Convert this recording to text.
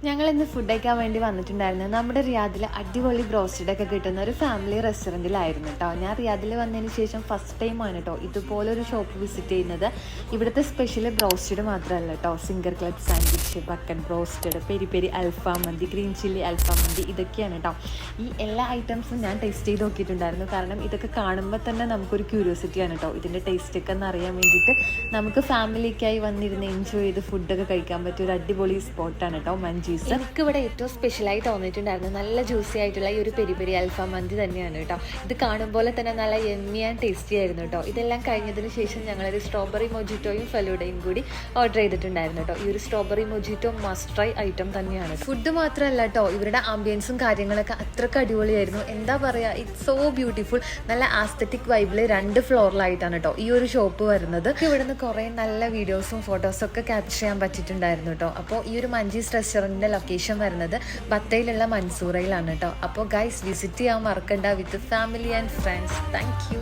ഞങ്ങൾ ഇന്ന് ഫുഡ് കഴിക്കാൻ വേണ്ടി വന്നിട്ടുണ്ടായിരുന്നു. നമ്മുടെ റിയാദിൽ അടിപൊളി ബ്രോസ്റ്റഡൊക്കെ കിട്ടുന്ന ഒരു ഫാമിലി റെസ്റ്റോറൻറ്റിലായിരുന്നു കേട്ടോ. ഞാൻ റിയാദിൽ വന്നതിന് ശേഷം ഫസ്റ്റ് ടൈമാണ് കേട്ടോ ഇതുപോലൊരു ഷോപ്പ് വിസിറ്റ് ചെയ്യുന്നത്. ഇവിടുത്തെ സ്പെഷ്യൽ ബ്രോസ്റ്റഡ് മാത്രമല്ല കേട്ടോ, സിംഗർ ക്ലബ് സാൻഡ്വിച്ച്, ബക്കൻ ബ്രോസ്റ്റഡ്, പെരി പെരി അൽഫാം മന്തി, ഗ്രീൻ ചില്ലി അൽഫാം മന്തി, ഇതൊക്കെയാണ് കേട്ടോ. ഈ എല്ലാ ഐറ്റംസും ഞാൻ ടേസ്റ്റ് ചെയ്ത് നോക്കിയിട്ടുണ്ടായിരുന്നു. കാരണം ഇതൊക്കെ കാണുമ്പോൾ തന്നെ നമുക്കൊരു ക്യൂരിയോസിറ്റിയാണ് കേട്ടോ, ഇതിൻ്റെ ടേസ്റ്റൊക്കെ ഒന്ന് അറിയാൻ വേണ്ടിയിട്ട്. നമുക്ക് ഫാമിലിക്കായി വന്നിരുന്ന് എൻജോയ് ചെയ്ത് ഫുഡൊക്കെ കഴിക്കാൻ പറ്റിയ ഒരു അടിപൊളി സ്പോട്ടാണ് കേട്ടോ മഞ്ചി. എനിക്കിവിടെ ഏറ്റവും സ്പെഷ്യലായി തോന്നിയിട്ടുണ്ടായിരുന്നു നല്ല ജ്യൂസി ആയിട്ടുള്ള ഈ ഒരു പെരി പെരി അൽഫാം മന്തി തന്നെയാണ് കേട്ടോ. ഇത് കാണുമ്പോൾ തന്നെ നല്ല യമ്മി ആൻഡ് ടേസ്റ്റി ആയിരുന്നു കേട്ടോ. ഇതെല്ലാം കഴിഞ്ഞതിന് ശേഷം ഞങ്ങളൊരു സ്ട്രോബെറി മൊജിറ്റോയും ഫലൂഡയും കൂടി ഓർഡർ ചെയ്തിട്ടുണ്ടായിരുന്നു കേട്ടോ. ഈ ഒരു strawberry mojito must try item തന്നെയാണ്. ഫുഡ് മാത്രമല്ല കേട്ടോ, ഇവരുടെ ആംബിയൻസും കാര്യങ്ങളൊക്കെ അത്രയ്ക്ക് അടിപൊളിയായിരുന്നു. എന്താ പറയുക, ഇറ്റ്സ് സോ ബ്യൂട്ടിഫുൾ. നല്ല ആസ്തറ്റിക് വൈബിൽ 2 ഫ്ലോറിലായിട്ടാണ് കേട്ടോ ഈ ഒരു ഷോപ്പ് വരുന്നത്. ഇവിടുന്ന് കുറേ നല്ല വീഡിയോസും ഫോട്ടോസും ഒക്കെ ക്യാപ്ചർ ചെയ്യാൻ പറ്റിയിട്ടുണ്ടായിരുന്നു കേട്ടോ. അപ്പോൾ ഈ ഒരു മഞ്ചീസ് റെസ്റ്റോറൻറ്റ് ലൊക്കേഷൻ വരുന്നത് ബത്തയിലുള്ള മൻസൂറയിലാണ് കേട്ടോ. അപ്പോൾ ഗൈസ് വിസിറ്റ് ചെയ്യാൻ മറക്കണ്ട with family and friends. Thank you.